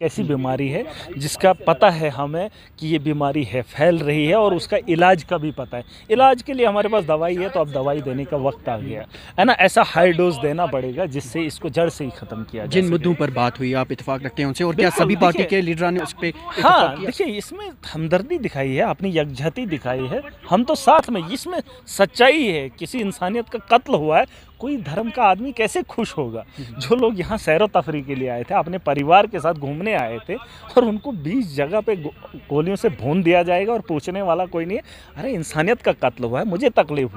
कैसी बीमारी है जिसका पता है हमें कि ये बीमारी है, फैल रही है, और उसका इलाज का भी पता है। इलाज के लिए हमारे पास दवाई है, तो अब दवाई देने का वक्त आ गया है ना। ऐसा हाई डोज देना पड़ेगा जिससे इसको जड़ से ही खत्म किया जाए। जिन मुद्दों पर बात हुई आप इत्तेफाक रखते हैं उनसे, और क्या सभी पार्टी के लीडरान ने उस पर? हाँ, देखिए, इसमें हमदर्दी दिखाई है, अपनी यकजहती दिखाई है, हम तो साथ में। इसमें सच्चाई है, किसी इंसानियत का कत्ल हुआ है, कोई धर्म का आदमी कैसे खुश होगा? जो लोग यहाँ सैर व तफरी के लिए आए थे, अपने परिवार के साथ घूमने आए थे, और उनको 20 जगह पे गोलियों से भून दिया जाएगा और पूछने वाला कोई नहीं है। अरे, इंसानियत का कत्ल हुआ है, मुझे तकलीफ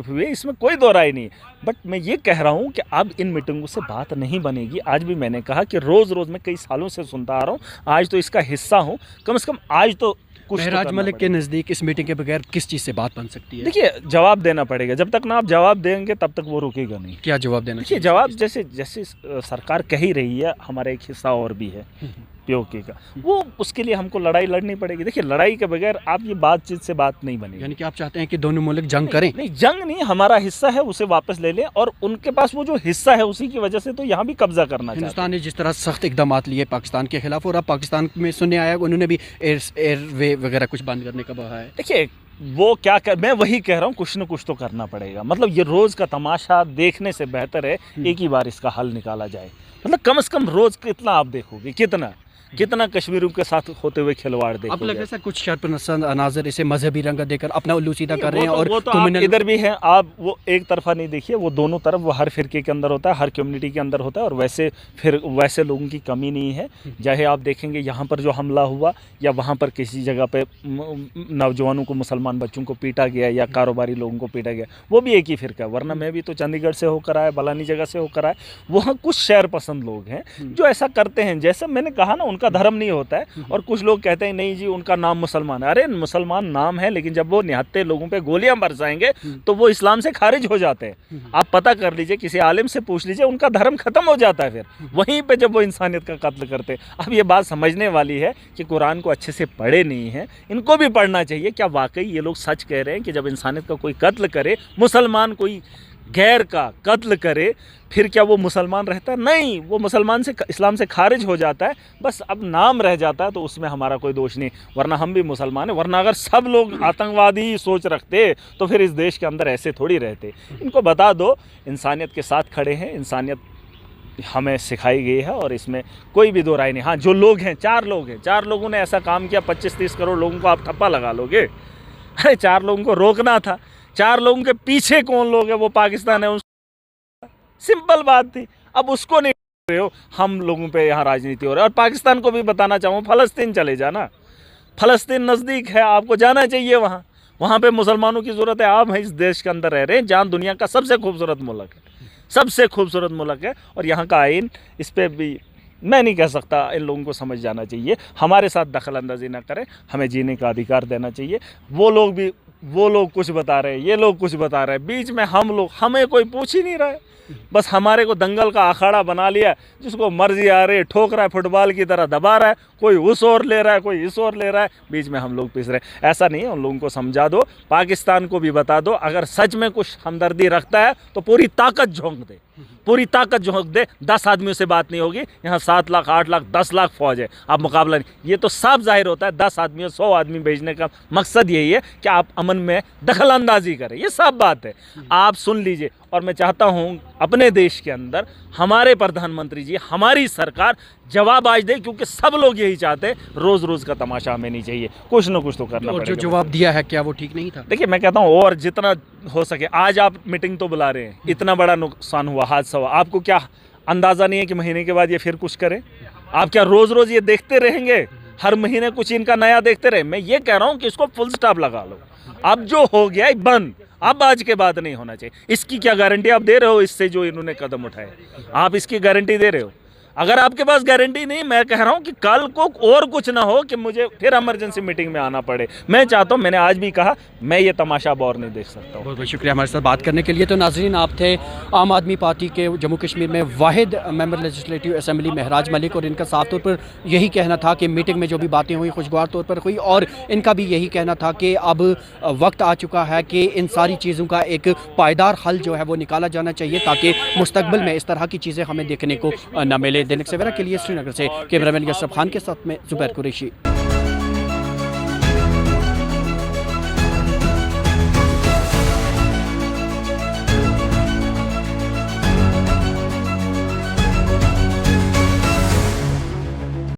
हुई है, इसमें कोई दो राय नहीं। बट मैं ये कह रहा हूँ कि अब इन मीटिंगों से बात नहीं बनेगी। आज भी मैंने कहा कि रोज़ रोज़ मैं कई सालों से सुनता आ रहा हूँ, आज तो इसका हिस्सा हूँ, कम से कम आज तो महराज मलिक के नज़दीक इस मीटिंग के बगैर किस चीज़ से बात बन सकती है? देखिए, जवाब देना पड़ेगा। जब तक ना आप जवाब देंगे तब तक वो रुकेगा नहीं। क्या जवाब देना देखिए, जवाब जैसे जैसे सरकार कह ही रही है, हमारा एक हिस्सा और भी है पीओके का, वो उसके लिए हमको लड़ाई लड़नी पड़ेगी। देखिए, लड़ाई के बगैर आप ये बातचीत से बात नहीं बनेगी। यानी कि आप चाहते हैं कि दोनों मुल्क जंग करें? नहीं, जंग नहीं, हमारा हिस्सा है उसे वापस ले लें, और उनके पास वो जो हिस्सा है उसी की वजह से तो यहाँ भी कब्जा करना चाहते हैं। हिंदुस्तान ने जिस तरह सख्त इकदाम लिए पाकिस्तान के खिलाफ, और अब पाकिस्तान में सुनने आया उन्होंने भी एयरवे वगैरह कुछ बंद करने का कहा है। देखिए, वो क्या कर, मैं वही कह रहा हूँ, कुछ न कुछ तो करना पड़ेगा। मतलब ये रोज़ का तमाशा देखने से बेहतर है एक ही बार इसका हल निकाला जाए। मतलब कम से कम रोज़ कितना आप देखोगे, कितना कश्मीरियों के साथ होते हुए खिलवाड़ देखोगे। अब लग रहा है कुछ शरपसंद अनाजर इसे मजहबी रंग देकर अपना उल्लू सीधा कर रहे हैं, और वो तो आप इधर भी हैं। आप वो एक तरफा नहीं देखिए, वो दोनों तरफ, वो हर फिरके के अंदर होता है, हर कम्युनिटी के अंदर होता है, और वैसे लोगों की कमी नहीं है। चाहे आप देखेंगे यहाँ पर जो हमला हुआ, या वहाँ पर किसी जगह पे नौजवानों को, मुसलमान बच्चों को पीटा गया, या कारोबारी लोगों को पीटा गया, वो भी एक ही फिरका है। वरना मैं भी तो चंडीगढ़ से होकर आया, बलानी जगह से होकर आया। वहाँ कुछ शहर पसंद लोग हैं जो ऐसा करते हैं, जैसा मैंने कहा ना, उनका धर्म नहीं होता है। और कुछ लोग कहते हैं नहीं जी, उनका नाम मुसलमान है। अरे, मुसलमान नाम है, लेकिन जब वो निहत्ते लोगों पे गोलियां बरसाएंगे तो वो इस्लाम से खारिज हो जाते हैं। आप पता कर लीजिए, किसी आलिम से पूछ लीजिए, उनका धर्म खत्म हो जाता है फिर वहीं पे जब वो इंसानियत का कत्ल करते हैं। अब ये बात समझने वाली है कि कुरान को अच्छे से पढ़े नहीं है, इनको भी पढ़ना चाहिए। क्या वाकई ये लोग सच कह रहे हैं कि जब इंसानियत का कोई कत्ल करे, मुसलमान कोई गैर का कत्ल करे, फिर क्या वो मुसलमान रहता है? नहीं, वो मुसलमान से, इस्लाम से खारिज हो जाता है। बस अब नाम रह जाता है, तो उसमें हमारा कोई दोष नहीं, वरना हम भी मुसलमान हैं। वरना अगर सब लोग आतंकवादी सोच रखते तो फिर इस देश के अंदर ऐसे थोड़ी रहते। इनको बता दो, इंसानियत के साथ खड़े हैं, इंसानियत हमें सिखाई गई है, और इसमें कोई भी दो राय नहीं। हाँ, जो लोग हैं, 4 लोग हैं, 4 लोगों ने ऐसा काम किया, 25-30 करोड़ लोगों को आप ठप्पा लगा लोगे? अरे, 4 लोगों को रोकना था। 4 लोगों के पीछे कौन लोग हैं? वो पाकिस्तान है, सिंपल बात थी। अब उसको नहीं रहे हो, हम लोगों पे यहाँ राजनीति हो रहा है। और पाकिस्तान को भी बताना चाहूँ, फ़लस्तीन चले जाना, फ़लस्तीन नज़दीक है, आपको जाना चाहिए वहाँ पे मुसलमानों की ज़रूरत है। आप इस देश के अंदर रह रहे हैं, जहाँ दुनिया का सबसे खूबसूरत मुल्क है, सबसे खूबसूरत मुल्क है, और यहाँ का आइन, इस पर भी मैं नहीं कह सकता, इन लोगों को समझ जाना चाहिए। हमारे साथ दखल अंदाजी ना करें, हमें जीने का अधिकार देना चाहिए। वो लोग कुछ बता रहे हैं, ये लोग कुछ बता रहे हैं, बीच में हमें कोई पूछ ही नहीं रहा है। बस हमारे को दंगल का अखाड़ा बना लिया, जिसको मर्जी आ रही है ठोक रहा है, फुटबॉल की तरह दबा रहा है, कोई उस ओर ले रहा है, कोई इस ओर ले रहा है, बीच में हम लोग पिस रहे हैं। ऐसा नहीं है, उन लोगों को समझा दो, पाकिस्तान को भी बता दो, अगर सच में कुछ हमदर्दी रखता है तो पूरी ताकत झोंक दे, पूरी ताकत झोंक दे। 10 आदमियों से बात नहीं होगी, यहाँ 7 लाख, 8 लाख, 10 लाख फौज है, आप मुकाबला नहीं। ये तो साफ जाहिर होता है, 10 आदमियों, 100 आदमी भेजने का मकसद यही है कि आप अमन में दखल अंदाजी करें। ये साफ बात है, आप सुन लीजिए। और मैं चाहता हूँ अपने देश के अंदर हमारे प्रधानमंत्री जी, हमारी सरकार जवाब आज दे, क्योंकि सब लोग यही चाहते हैं। रोज़ रोज़ का तमाशा हमें नहीं चाहिए, कुछ ना कुछ तो करना पड़ेगा। जो जवाब दिया है, क्या वो ठीक नहीं था? देखिए, मैं कहता हूँ, और जितना हो सके, आज आप मीटिंग तो बुला रहे हैं, इतना बड़ा नुकसान हुआ, हादसा हुआ, आपको क्या अंदाज़ा नहीं है कि महीने के बाद ये फिर कुछ करें? आप क्या रोज़ रोज़ ये देखते रहेंगे? हर महीने कुछ इनका नया देखते रहे? मैं ये कह रहा हूँ कि इसको फुल स्टॉप लगा लो। अब जो हो गया है बंद, अब आज के बाद नहीं होना चाहिए। इसकी क्या गारंटी आप दे रहे हो? इससे जो इन्होंने कदम उठाए, आप इसकी गारंटी दे रहे हो? अगर आपके पास गारंटी नहीं, मैं कह रहा हूं कि कल को और कुछ ना हो कि मुझे फिर इमरजेंसी मीटिंग में आना पड़े। मैं चाहता हूं, मैंने आज भी कहा, मैं ये तमाशा अब और नहीं देख सकता हूं। बहुत बहुत शुक्रिया हमारे साथ बात करने के लिए। तो नाजरीन, आप थे आम आदमी पार्टी के जम्मू कश्मीर में वाहिद मेंबर लेजिस्लेटिव असम्बली महराज मलिक, और इनका साफ तौर पर यही कहना था कि मीटिंग में जो भी बातें हुई खुशगवार तौर पर हुई, और इनका भी यही कहना था कि अब वक्त आ चुका है कि इन सारी चीज़ों का एक पायदार हल जो है वो निकाला जाना चाहिए, ताकि मुस्तकबिल में इस तरह की चीज़ें हमें देखने को न मिले। दैनिक सवेरा के लिए श्रीनगर से कैमरामैन यसरफ खान के साथ में जुबैर कुरैशी।